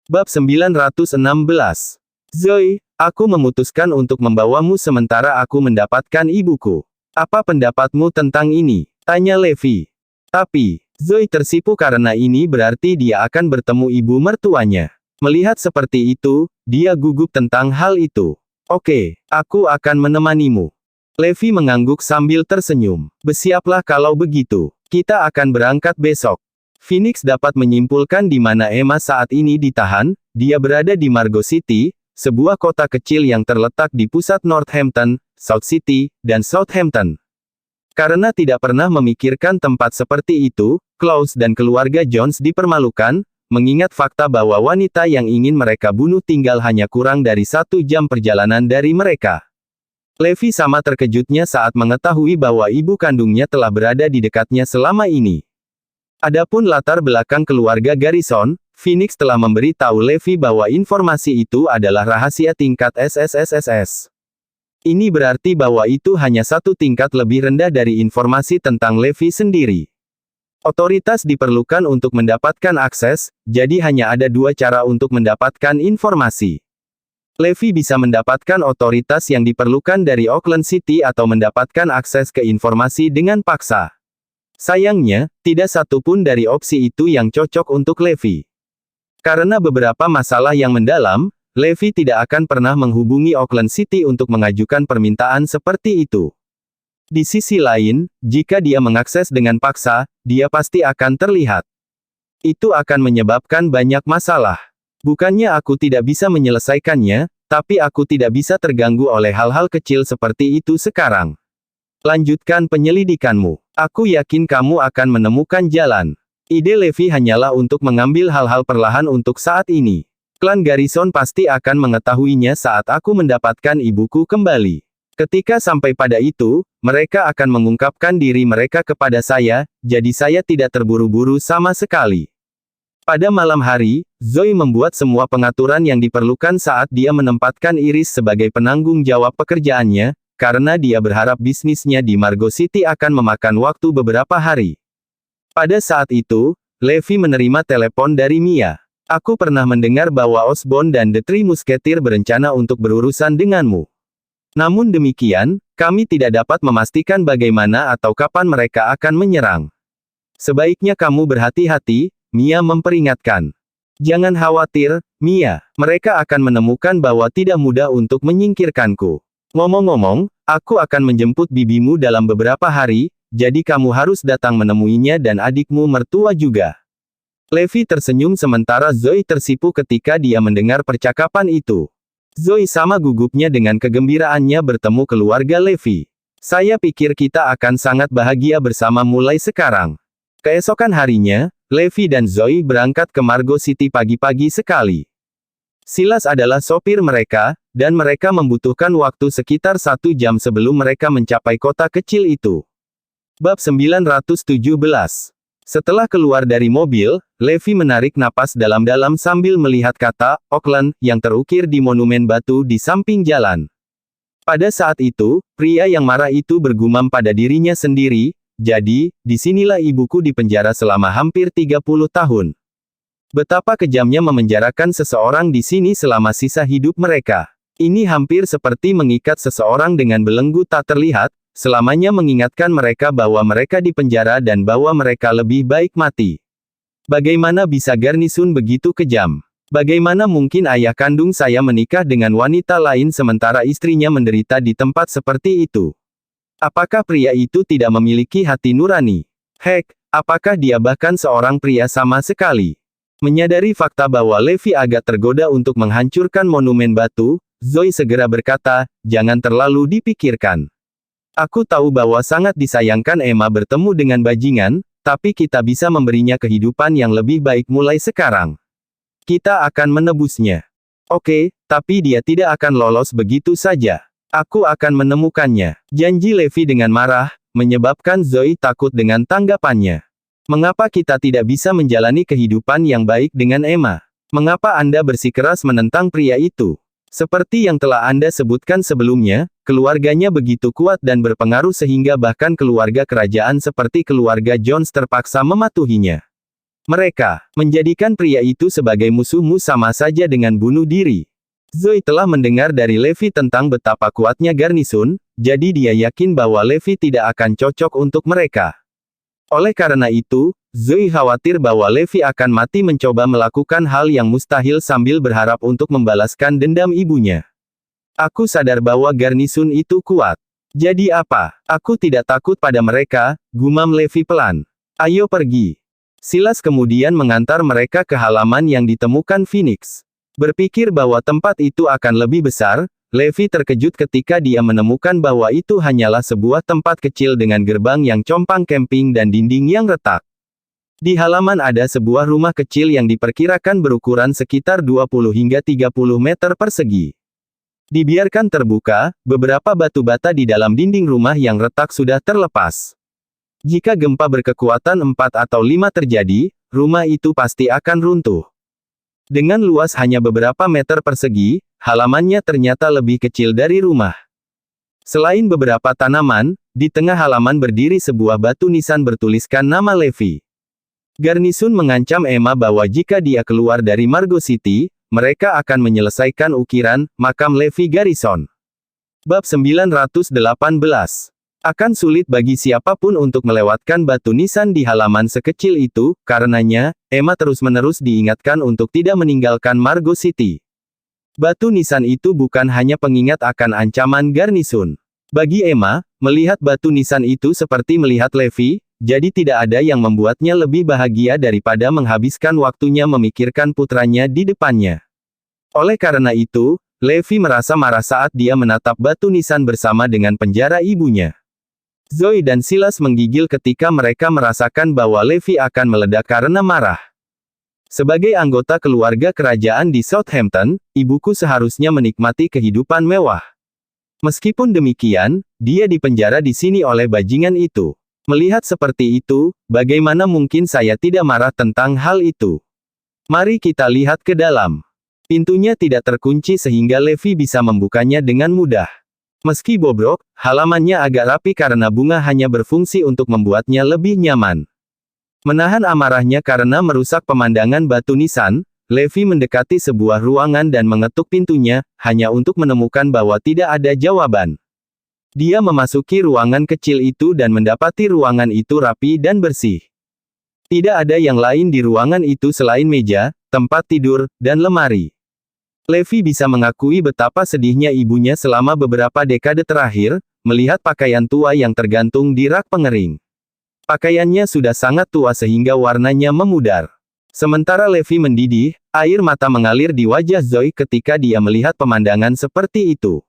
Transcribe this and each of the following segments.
Bab 916. Zoe, aku memutuskan untuk membawamu sementara aku mendapatkan ibuku. Apa pendapatmu tentang ini? Tanya Levi. Tapi, Zoe tersipu karena ini berarti dia akan bertemu ibu mertuanya. Melihat seperti itu, dia gugup tentang hal itu. Oke, aku akan menemanimu. Levi mengangguk sambil tersenyum. Bersiaplah kalau begitu. Kita akan berangkat besok. Phoenix dapat menyimpulkan di mana Emma saat ini ditahan. Dia berada di Margo City, sebuah kota kecil yang terletak di pusat Northampton, South City, dan Southampton. Karena tidak pernah memikirkan tempat seperti itu, Klaus dan keluarga Jones dipermalukan, mengingat fakta bahwa wanita yang ingin mereka bunuh tinggal hanya kurang dari 1 jam perjalanan dari mereka. Levi sama terkejutnya saat mengetahui bahwa ibu kandungnya telah berada di dekatnya selama ini. Adapun latar belakang keluarga Garrison, Phoenix telah memberi tahu Levi bahwa informasi itu adalah rahasia tingkat SSSSS. Ini berarti bahwa itu hanya 1 tingkat lebih rendah dari informasi tentang Levi sendiri. Otoritas diperlukan untuk mendapatkan akses, jadi hanya ada 2 cara untuk mendapatkan informasi. Levi bisa mendapatkan otoritas yang diperlukan dari Auckland City atau mendapatkan akses ke informasi dengan paksa. Sayangnya, tidak satu pun dari opsi itu yang cocok untuk Levi. Karena beberapa masalah yang mendalam, Levi tidak akan pernah menghubungi Auckland City untuk mengajukan permintaan seperti itu. Di sisi lain, jika dia mengakses dengan paksa, dia pasti akan terlihat. Itu akan menyebabkan banyak masalah. Bukannya aku tidak bisa menyelesaikannya, tapi aku tidak bisa terganggu oleh hal-hal kecil seperti itu sekarang. Lanjutkan penyelidikanmu. Aku yakin kamu akan menemukan jalan. Ide Levi hanyalah untuk mengambil hal-hal perlahan untuk saat ini. Klan Garrison pasti akan mengetahuinya saat aku mendapatkan ibuku kembali. Ketika sampai pada itu, mereka akan mengungkapkan diri mereka kepada saya, jadi saya tidak terburu-buru sama sekali. Pada malam hari, Zoe membuat semua pengaturan yang diperlukan saat dia menempatkan Iris sebagai penanggung jawab pekerjaannya, karena dia berharap bisnisnya di Margo City akan memakan waktu beberapa hari. Pada saat itu, Levi menerima telepon dari Mia. Aku pernah mendengar bahwa Osborn dan The Three Musketeer berencana untuk berurusan denganmu. Namun demikian, kami tidak dapat memastikan bagaimana atau kapan mereka akan menyerang. Sebaiknya kamu berhati-hati, Mia memperingatkan. Jangan khawatir, Mia, mereka akan menemukan bahwa tidak mudah untuk menyingkirkanku. Ngomong-ngomong, aku akan menjemput bibimu dalam beberapa hari, jadi kamu harus datang menemuinya dan adikmu mertua juga. Levi tersenyum sementara Zoe tersipu ketika dia mendengar percakapan itu. Zoe sama gugupnya dengan kegembiraannya bertemu keluarga Levi. Saya pikir kita akan sangat bahagia bersama mulai sekarang. Keesokan harinya, Levi dan Zoe berangkat ke Margo City pagi-pagi sekali. Silas adalah sopir mereka, dan mereka membutuhkan waktu sekitar 1 jam sebelum mereka mencapai kota kecil itu. Bab 917. Setelah keluar dari mobil, Levi menarik napas dalam-dalam sambil melihat kata Auckland yang terukir di monumen batu di samping jalan. Pada saat itu, pria yang marah itu bergumam pada dirinya sendiri, jadi, disinilah ibuku dipenjara selama hampir 30 tahun. Betapa kejamnya memenjarakan seseorang di sini selama sisa hidup mereka. Ini hampir seperti mengikat seseorang dengan belenggu tak terlihat, selamanya mengingatkan mereka bahwa mereka dipenjara dan bahwa mereka lebih baik mati. Bagaimana bisa Garnison begitu kejam? Bagaimana mungkin ayah kandung saya menikah dengan wanita lain sementara istrinya menderita di tempat seperti itu? Apakah pria itu tidak memiliki hati nurani? Hek, apakah dia bahkan seorang pria sama sekali? Menyadari fakta bahwa Levi agak tergoda untuk menghancurkan monumen batu, Zoe segera berkata, jangan terlalu dipikirkan. Aku tahu bahwa sangat disayangkan Emma bertemu dengan bajingan, tapi kita bisa memberinya kehidupan yang lebih baik mulai sekarang. Kita akan menebusnya. Oke, tapi dia tidak akan lolos begitu saja. Aku akan menemukannya. Janji Levi dengan marah, menyebabkan Zoe takut dengan tanggapannya. Mengapa kita tidak bisa menjalani kehidupan yang baik dengan Emma? Mengapa Anda bersikeras menentang pria itu? Seperti yang telah Anda sebutkan sebelumnya, keluarganya begitu kuat dan berpengaruh sehingga bahkan keluarga kerajaan seperti keluarga Jones terpaksa mematuhinya. Mereka menjadikan pria itu sebagai musuhmu sama saja dengan bunuh diri. Zoe telah mendengar dari Levi tentang betapa kuatnya garnisun, jadi dia yakin bahwa Levi tidak akan cocok untuk mereka. Oleh karena itu, Zoe khawatir bahwa Levi akan mati mencoba melakukan hal yang mustahil sambil berharap untuk membalaskan dendam ibunya. Aku sadar bahwa garnisun itu kuat. Jadi apa? Aku tidak takut pada mereka, gumam Levi pelan. Ayo pergi. Silas kemudian mengantar mereka ke halaman yang ditemukan Phoenix. Berpikir bahwa tempat itu akan lebih besar, Levi terkejut ketika dia menemukan bahwa itu hanyalah sebuah tempat kecil dengan gerbang yang compang camping dan dinding yang retak. Di halaman ada sebuah rumah kecil yang diperkirakan berukuran sekitar 20 hingga 30 meter persegi. Dibiarkan terbuka, beberapa batu bata di dalam dinding rumah yang retak sudah terlepas. Jika gempa berkekuatan 4 atau 5 terjadi, rumah itu pasti akan runtuh. Dengan luas hanya beberapa meter persegi, halamannya ternyata lebih kecil dari rumah. Selain beberapa tanaman, di tengah halaman berdiri sebuah batu nisan bertuliskan nama Levi. Garnisun mengancam Emma bahwa jika dia keluar dari Margo City, mereka akan menyelesaikan ukiran makam Levi Garrison. Bab 918. Akan sulit bagi siapapun untuk melewatkan batu nisan di halaman sekecil itu, karenanya, Emma terus-menerus diingatkan untuk tidak meninggalkan Margo City. Batu nisan itu bukan hanya pengingat akan ancaman garnisun. Bagi Emma, melihat batu nisan itu seperti melihat Levi, jadi tidak ada yang membuatnya lebih bahagia daripada menghabiskan waktunya memikirkan putranya di depannya. Oleh karena itu, Levi merasa marah saat dia menatap batu nisan bersama dengan penjara ibunya. Zoe dan Silas menggigil ketika mereka merasakan bahwa Levi akan meledak karena marah. Sebagai anggota keluarga kerajaan di Southampton, ibuku seharusnya menikmati kehidupan mewah. Meskipun demikian, dia dipenjara di sini oleh bajingan itu. Melihat seperti itu, bagaimana mungkin saya tidak marah tentang hal itu? Mari kita lihat ke dalam. Pintunya tidak terkunci sehingga Levi bisa membukanya dengan mudah. Meski bobrok, halamannya agak rapi karena bunga hanya berfungsi untuk membuatnya lebih nyaman. Menahan amarahnya karena merusak pemandangan batu nisan, Levi mendekati sebuah ruangan dan mengetuk pintunya, hanya untuk menemukan bahwa tidak ada jawaban. Dia memasuki ruangan kecil itu dan mendapati ruangan itu rapi dan bersih. Tidak ada yang lain di ruangan itu selain meja, tempat tidur, dan lemari. Levi bisa mengakui betapa sedihnya ibunya selama beberapa dekade terakhir, melihat pakaian tua yang tergantung di rak pengering. Pakaiannya sudah sangat tua sehingga warnanya memudar. Sementara Levi mendidih, air mata mengalir di wajah Zoe ketika dia melihat pemandangan seperti itu.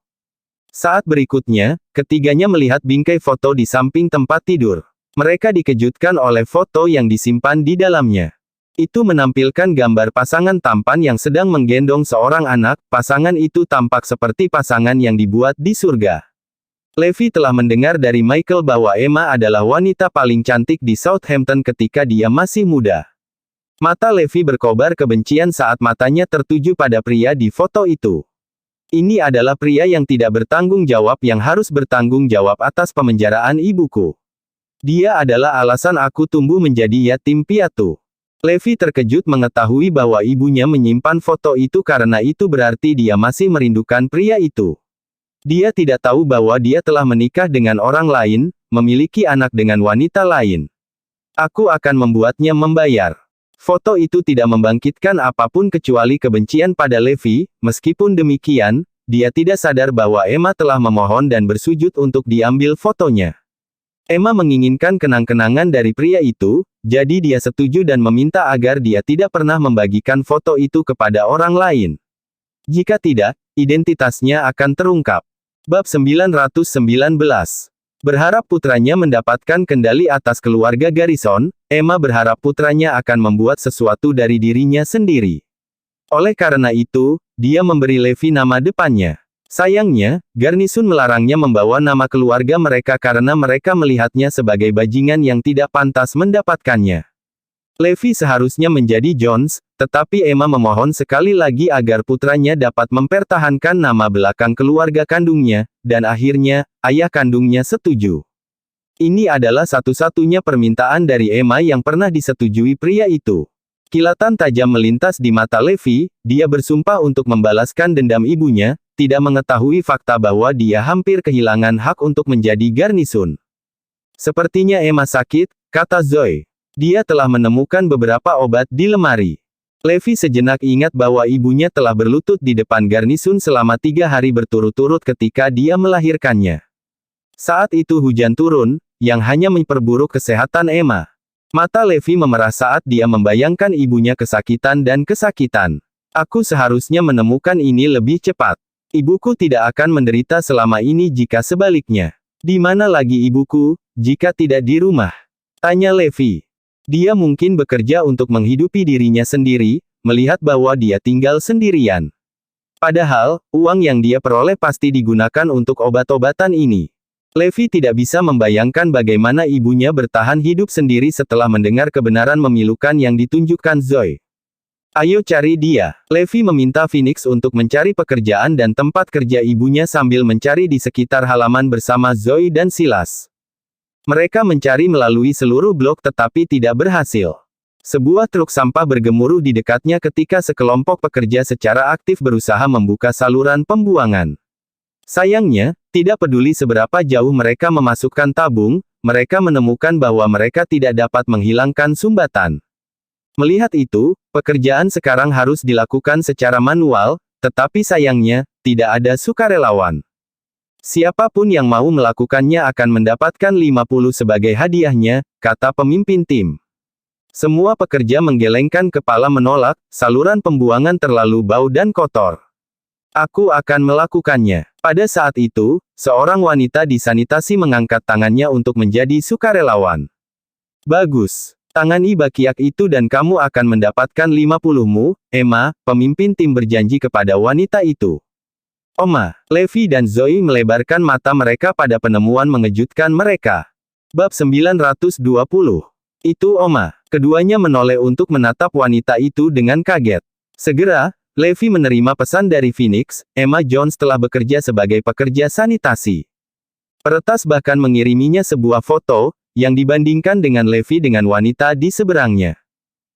Saat berikutnya, ketiganya melihat bingkai foto di samping tempat tidur. Mereka dikejutkan oleh foto yang disimpan di dalamnya. Itu menampilkan gambar pasangan tampan yang sedang menggendong seorang anak. Pasangan itu tampak seperti pasangan yang dibuat di surga. Levi telah mendengar dari Michael bahwa Emma adalah wanita paling cantik di Southampton ketika dia masih muda. Mata Levi berkobar kebencian saat matanya tertuju pada pria di foto itu. Ini adalah pria yang tidak bertanggung jawab yang harus bertanggung jawab atas pemenjaraan ibuku. Dia adalah alasan aku tumbuh menjadi yatim piatu. Levi terkejut mengetahui bahwa ibunya menyimpan foto itu karena itu berarti dia masih merindukan pria itu. Dia tidak tahu bahwa dia telah menikah dengan orang lain, memiliki anak dengan wanita lain. Aku akan membuatnya membayar. Foto itu tidak membangkitkan apapun kecuali kebencian pada Levi. Meskipun demikian, dia tidak sadar bahwa Emma telah memohon dan bersujud untuk diambil fotonya. Emma menginginkan kenang-kenangan dari pria itu, jadi dia setuju dan meminta agar dia tidak pernah membagikan foto itu kepada orang lain. Jika tidak, identitasnya akan terungkap. Bab 919. Berharap putranya mendapatkan kendali atas keluarga Garrison, Emma berharap putranya akan membuat sesuatu dari dirinya sendiri. Oleh karena itu, dia memberi Levi nama depannya. Sayangnya, garnisun melarangnya membawa nama keluarga mereka karena mereka melihatnya sebagai bajingan yang tidak pantas mendapatkannya. Levi seharusnya menjadi Jones, tetapi Emma memohon sekali lagi agar putranya dapat mempertahankan nama belakang keluarga kandungnya, dan akhirnya, ayah kandungnya setuju. Ini adalah satu-satunya permintaan dari Emma yang pernah disetujui pria itu. Kilatan tajam melintas di mata Levi, dia bersumpah untuk membalaskan dendam ibunya, tidak mengetahui fakta bahwa dia hampir kehilangan hak untuk menjadi garnisun. Sepertinya Emma sakit, kata Zoe. Dia telah menemukan beberapa obat di lemari. Levi sejenak ingat bahwa ibunya telah berlutut di depan garnisun selama 3 hari berturut-turut ketika dia melahirkannya. Saat itu hujan turun, yang hanya memperburuk kesehatan Emma. Mata Levi memerah saat dia membayangkan ibunya kesakitan dan kesakitan. Aku seharusnya menemukan ini lebih cepat. Ibuku tidak akan menderita selama ini jika sebaliknya. Di mana lagi ibuku, jika tidak di rumah? Tanya Levi. Dia mungkin bekerja untuk menghidupi dirinya sendiri, melihat bahwa dia tinggal sendirian. Padahal, uang yang dia peroleh pasti digunakan untuk obat-obatan ini. Levi tidak bisa membayangkan bagaimana ibunya bertahan hidup sendiri setelah mendengar kebenaran memilukan yang ditunjukkan Zoe. Ayo cari dia. Levi meminta Phoenix untuk mencari pekerjaan dan tempat kerja ibunya sambil mencari di sekitar halaman bersama Zoe dan Silas. Mereka mencari melalui seluruh blok tetapi tidak berhasil. Sebuah truk sampah bergemuruh di dekatnya ketika sekelompok pekerja secara aktif berusaha membuka saluran pembuangan. Sayangnya, tidak peduli seberapa jauh mereka memasukkan tabung, mereka menemukan bahwa mereka tidak dapat menghilangkan sumbatan. Melihat itu, pekerjaan sekarang harus dilakukan secara manual, tetapi sayangnya, tidak ada sukarelawan. Siapapun yang mau melakukannya akan mendapatkan 50 sebagai hadiahnya, kata pemimpin tim. Semua pekerja menggelengkan kepala menolak, saluran pembuangan terlalu bau dan kotor. Aku akan melakukannya. Pada saat itu, seorang wanita di sanitasi mengangkat tangannya untuk menjadi sukarelawan. Bagus. Tangani bakiak itu dan kamu akan mendapatkan 50-mu, Emma, pemimpin tim berjanji kepada wanita itu. Oma, Levi dan Zoe melebarkan mata mereka pada penemuan mengejutkan mereka. Bab 920. Itu Oma. Keduanya menoleh untuk menatap wanita itu dengan kaget. Segera, Levi menerima pesan dari Phoenix, Emma Jones telah bekerja sebagai pekerja sanitasi. Peretas bahkan mengiriminya sebuah foto, yang dibandingkan dengan Levi dengan wanita di seberangnya.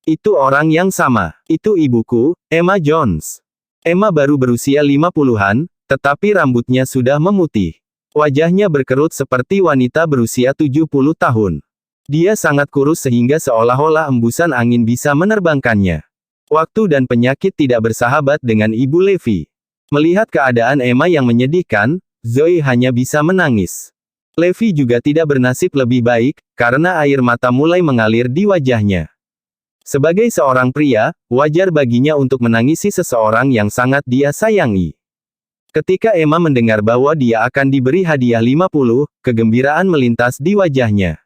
Itu orang yang sama. Itu ibuku, Emma Jones. Emma baru berusia 50-an, tetapi rambutnya sudah memutih. Wajahnya berkerut seperti wanita berusia 70 tahun. Dia sangat kurus sehingga seolah-olah embusan angin bisa menerbangkannya. Waktu dan penyakit tidak bersahabat dengan ibu Levi. Melihat keadaan Emma yang menyedihkan, Zoe hanya bisa menangis. Levi juga tidak bernasib lebih baik, karena air mata mulai mengalir di wajahnya. Sebagai seorang pria, wajar baginya untuk menangisi seseorang yang sangat dia sayangi. Ketika Emma mendengar bahwa dia akan diberi hadiah 50, kegembiraan melintas di wajahnya.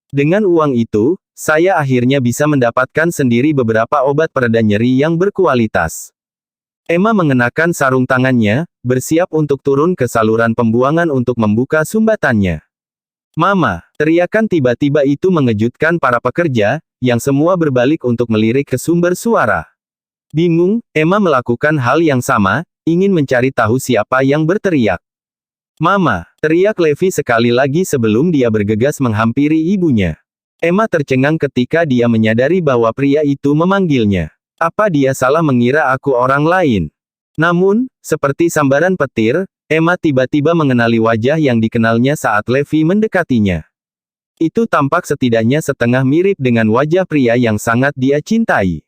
Dengan uang itu, saya akhirnya bisa mendapatkan sendiri beberapa obat pereda nyeri yang berkualitas. Emma mengenakan sarung tangannya, bersiap untuk turun ke saluran pembuangan untuk membuka sumbatannya. Mama, teriakan tiba-tiba itu mengejutkan para pekerja, yang semua berbalik untuk melirik ke sumber suara. Bingung, Emma melakukan hal yang sama, ingin mencari tahu siapa yang berteriak. Mama, teriak Levi sekali lagi sebelum dia bergegas menghampiri ibunya. Emma tercengang ketika dia menyadari bahwa pria itu memanggilnya. Apa dia salah mengira aku orang lain? Namun, seperti sambaran petir, Emma tiba-tiba mengenali wajah yang dikenalnya saat Levi mendekatinya. Itu tampak setidaknya setengah mirip dengan wajah pria yang sangat dia cintai.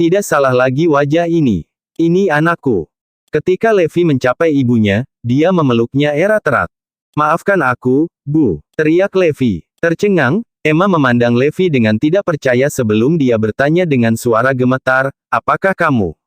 Tidak salah lagi wajah ini. Ini anakku. Ketika Levi mencapai ibunya, dia memeluknya erat-erat. Maafkan aku, Bu, teriak Levi. Tercengang, Emma memandang Levi dengan tidak percaya sebelum dia bertanya dengan suara gemetar, apakah kamu?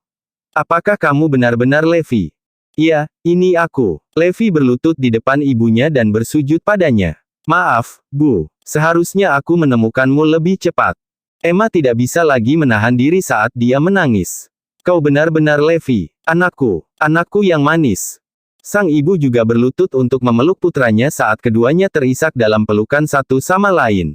Apakah kamu benar-benar Levi? Iya, ini aku. Levi berlutut di depan ibunya dan bersujud padanya. Maaf, Bu, seharusnya aku menemukanmu lebih cepat. Emma tidak bisa lagi menahan diri saat dia menangis. Kau benar-benar Levi, anakku yang manis. Sang ibu juga berlutut untuk memeluk putranya saat keduanya terisak dalam pelukan satu sama lain.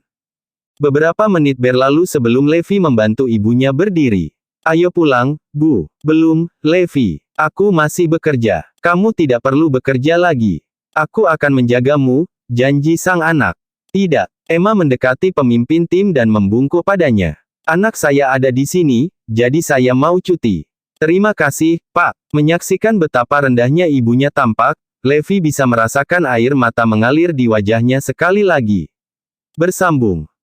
Beberapa menit berlalu sebelum Levi membantu ibunya berdiri. Ayo pulang, Bu. Belum, Levi. Aku masih bekerja. Kamu tidak perlu bekerja lagi. Aku akan menjagamu, janji sang anak. Tidak. Emma mendekati pemimpin tim dan membungkuk padanya. Anak saya ada di sini, jadi saya mau cuti. Terima kasih, Pak. Menyaksikan betapa rendahnya ibunya tampak, Levi bisa merasakan air mata mengalir di wajahnya sekali lagi. Bersambung.